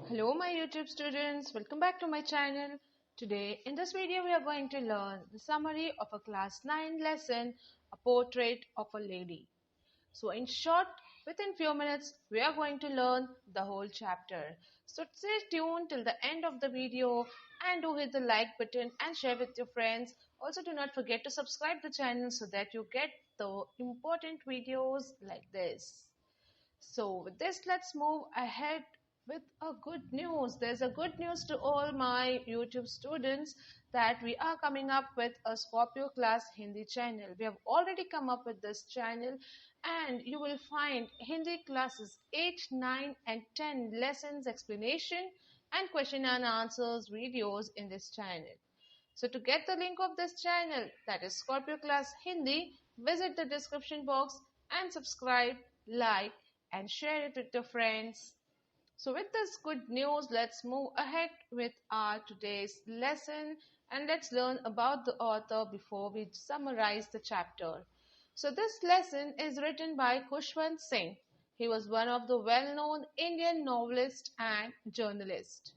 Hello my YouTube students, welcome back to my channel. Today in this video we are going to learn the summary of a class 9 lesson, A Portrait of a Lady. So in short, within few minutes we are going to learn the whole chapter. So stay tuned till the end of the video and do hit the like button and share with your friends. Also do not forget to subscribe the channel so that you get the important videos like this. So with this, let's move ahead with a good news. There's a good news to all my YouTube students that we are coming up with a Scorpio class Hindi channel. We have already come up with this channel and you will find Hindi classes 8, 9 and 10 lessons explanation and question and answers videos in this channel. So to get the link of this channel, that is Scorpio Class Hindi, visit the description box and subscribe, like and share it with your friends. So with this good news, let's move ahead with our today's lesson and let's learn about the author before we summarize the chapter. So this lesson is written by Khushwant Singh. He was one of the well-known Indian novelists and journalists.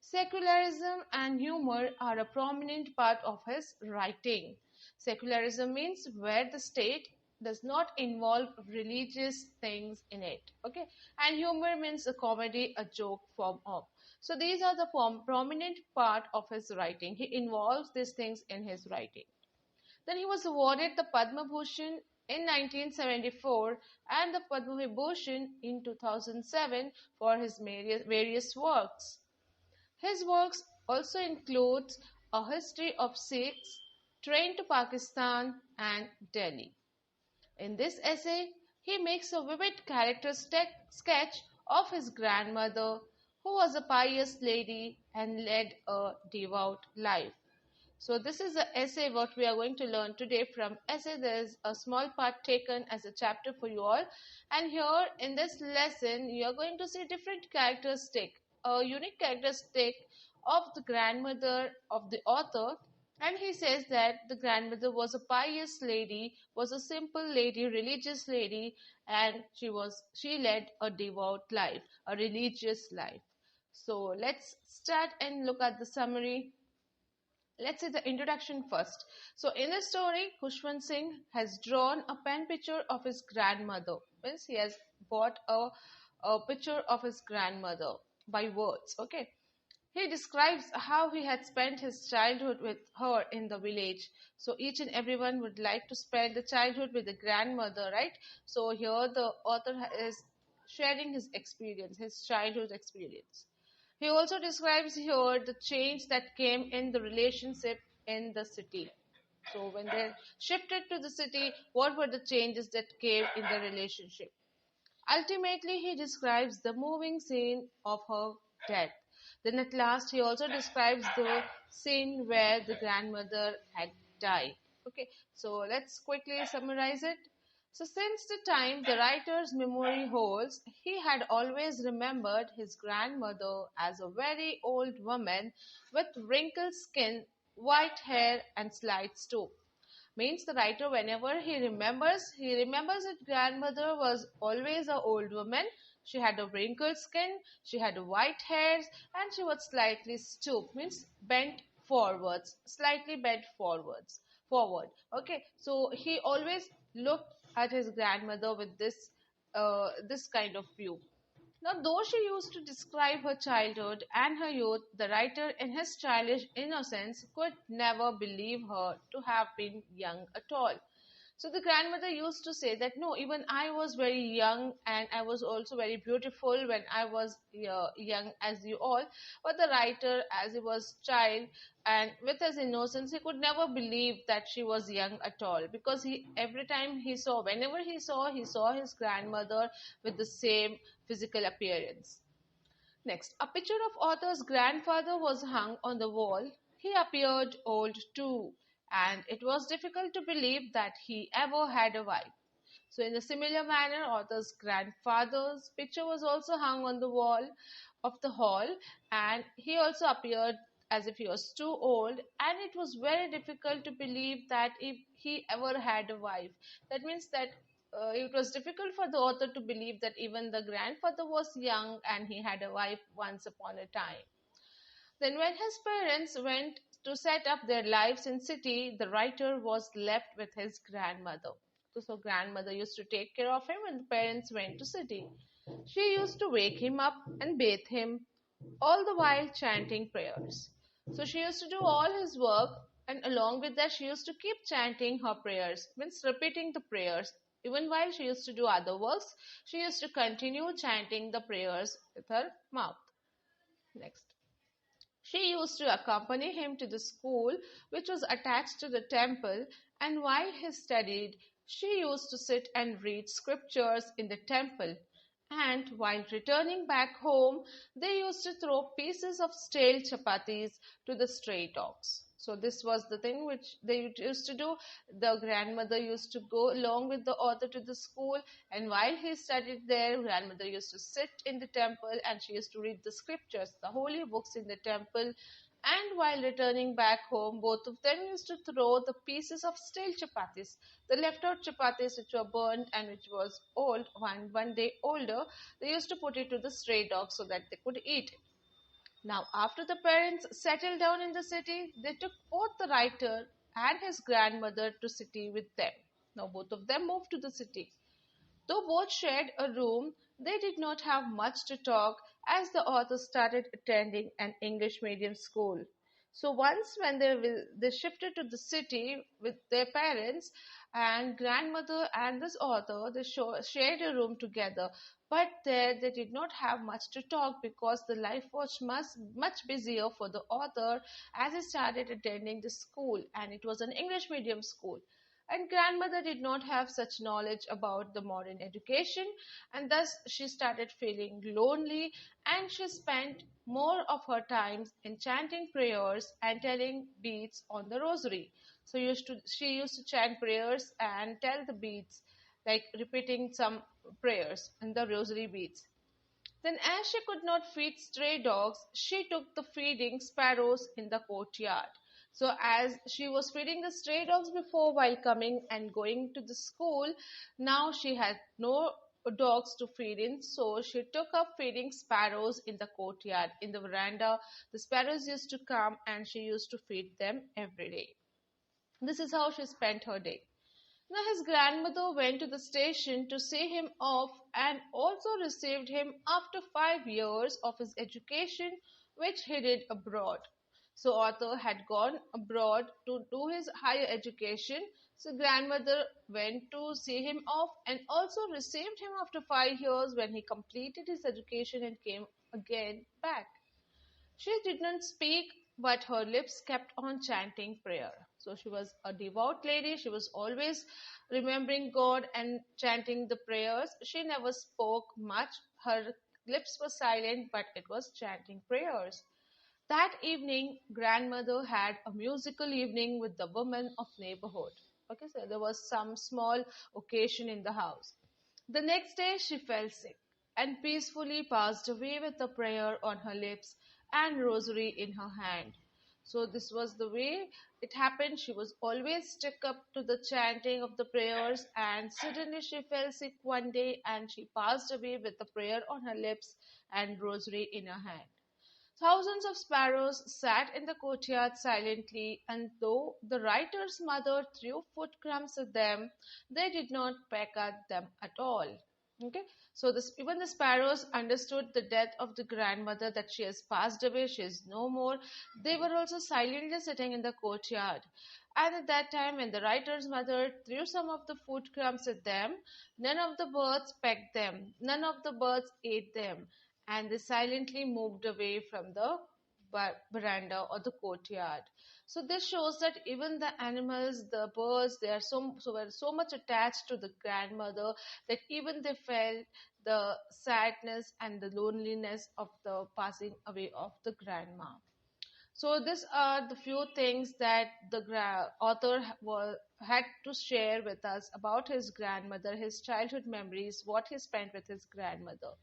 Secularism and humor are a prominent part of his writing. Secularism means where the state does not involve religious things in it. Okay, and humor means a comedy, a joke form of. So these are the prominent part of his writing. He involves these things in his writing. Then he was awarded the Padma Bhushan in 1974 and the Padma Vibhushan in 2007 for his various works. His works also includes A History of Sikhs, Train to Pakistan and Delhi. In this essay, he makes a vivid character sketch of his grandmother, who was a pious lady and led a devout life. So this is the essay what we are going to learn today. From essay there is a small part taken as a chapter for you all, and here in this lesson you are going to see different characteristic, a unique characteristic of the grandmother of the author. And he says that the grandmother was a pious lady, was a simple lady, religious lady, and she led a devout life, a religious life. So let's start and look at the summary. Let's see the introduction first. So in the story, Khushwant Singh has drawn a pen picture of his grandmother. Means he has bought a picture of his grandmother by words. Okay. He describes how he had spent his childhood with her in the village. So each and everyone would like to spend the childhood with the grandmother, right? So here the author is sharing his experience, his childhood experience. He also describes here the change that came in the relationship in the city. So when they shifted to the city, what were the changes that came in the relationship? Ultimately, he describes the moving scene of her death. Then at last, he also describes the scene where the grandmother had died. Okay, so let's quickly summarize it. So since the time the writer's memory holds, he had always remembered his grandmother as a very old woman with wrinkled skin, white hair and slight stoop. Means the writer, whenever he remembers his grandmother was always an old woman. She had a wrinkled skin, she had white hairs, and she was slightly stooped, means bent forwards, slightly bent forward. Okay, so he always looked at his grandmother with this kind of view. Now, though she used to describe her childhood and her youth, the writer, in his childish innocence, could never believe her to have been young at all. So the grandmother used to say that no, even I was very young and I was also very beautiful when I was young as you all. But the writer, as he was child and with his innocence, he could never believe that she was young at all because every time whenever he saw his grandmother with the same physical appearance. Next, a picture of author's grandfather was hung on the wall. He appeared old too, and it was difficult to believe that he ever had a wife. So, in a similar manner, author's grandfather's picture was also hung on the wall of the hall, and he also appeared as if he was too old, and it was very difficult to believe that if he ever had a wife. That means that it was difficult for the author to believe that even the grandfather was young and he had a wife once upon a time. Then, when his parents went to set up their lives in city, the writer was left with his grandmother. So grandmother used to take care of him when the parents went to city. She used to wake him up and bathe him, all the while chanting prayers. So she used to do all his work, and along with that, she used to keep chanting her prayers, means repeating the prayers. Even while she used to do other works, she used to continue chanting the prayers with her mouth. Next. She used to accompany him to the school, which was attached to the temple, and while he studied, she used to sit and read scriptures in the temple. And while returning back home, they used to throw pieces of stale chapatis to the stray dogs. So this was the thing which they used to do. The grandmother used to go along with the author to the school, and while he studied there, grandmother used to sit in the temple and she used to read the scriptures, the holy books in the temple. And while returning back home, both of them used to throw the pieces of stale chapatis, the left out chapatis which were burnt and which was old, one day older, they used to put it to the stray dogs so that they could eat it. Now, after the parents settled down in the city, they took both the writer and his grandmother to city with them. Now, both of them moved to the city. Though both shared a room, they did not have much to talk as the author started attending an English medium school. So once when they shifted to the city with their parents and grandmother and this author, they shared a room together. But there they did not have much to talk because the life was much busier for the author as he started attending the school, and it was an English medium school. And grandmother did not have such knowledge about the modern education, and thus she started feeling lonely, and she spent more of her time in chanting prayers and telling beads on the rosary. So she used to chant prayers and tell the beads, like repeating some prayers in the rosary beads. Then, as she could not feed stray dogs, she took the feeding sparrows in the courtyard. So, as she was feeding the stray dogs before while coming and going to the school, now she had no dogs to feed in, so she took up feeding sparrows in the courtyard. In the veranda, the sparrows used to come and she used to feed them every day. This is how she spent her day. Now his grandmother went to the station to see him off and also received him after 5 years of his education, which he did abroad. So Arthur had gone abroad to do his higher education. So grandmother went to see him off and also received him after 5 years when he completed his education and came again back. She did not speak, but her lips kept on chanting prayer. So she was a devout lady. She was always remembering God and chanting the prayers. She never spoke much. Her lips were silent, but it was chanting prayers. That evening, grandmother had a musical evening with the women of neighborhood. Okay, so there was some small occasion in the house. The next day, she fell sick and peacefully passed away with a prayer on her lips and rosary in her hand. So this was the way it happened. She was always stuck up to the chanting of the prayers, and suddenly she fell sick one day and she passed away with a prayer on her lips and rosary in her hand. Thousands of sparrows sat in the courtyard silently, and though the writer's mother threw food crumbs at them, they did not peck at them at all. Okay, so even the sparrows understood the death of the grandmother, that she has passed away, she is no more. They were also silently sitting in the courtyard. And at that time, when the writer's mother threw some of the food crumbs at them, none of the birds pecked them, none of the birds ate them, and they silently moved away from the veranda or the courtyard. So this shows that even the animals, the birds, they are were so much attached to the grandmother that even they felt the sadness and the loneliness of the passing away of the grandma. So these are the few things that the author had to share with us about his grandmother, his childhood memories, what he spent with his grandmother.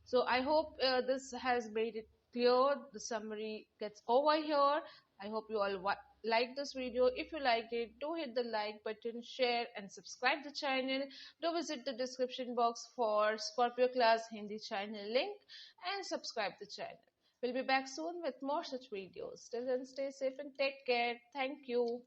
So I hope this has made it clear. The summary gets over here. I hope you all like this video. If you liked it, do hit the like button, share and subscribe the channel. Do visit the description box for Scorpio class Hindi channel link and subscribe the channel. We'll be back soon with more such videos. Till then, stay safe and take care. Thank you.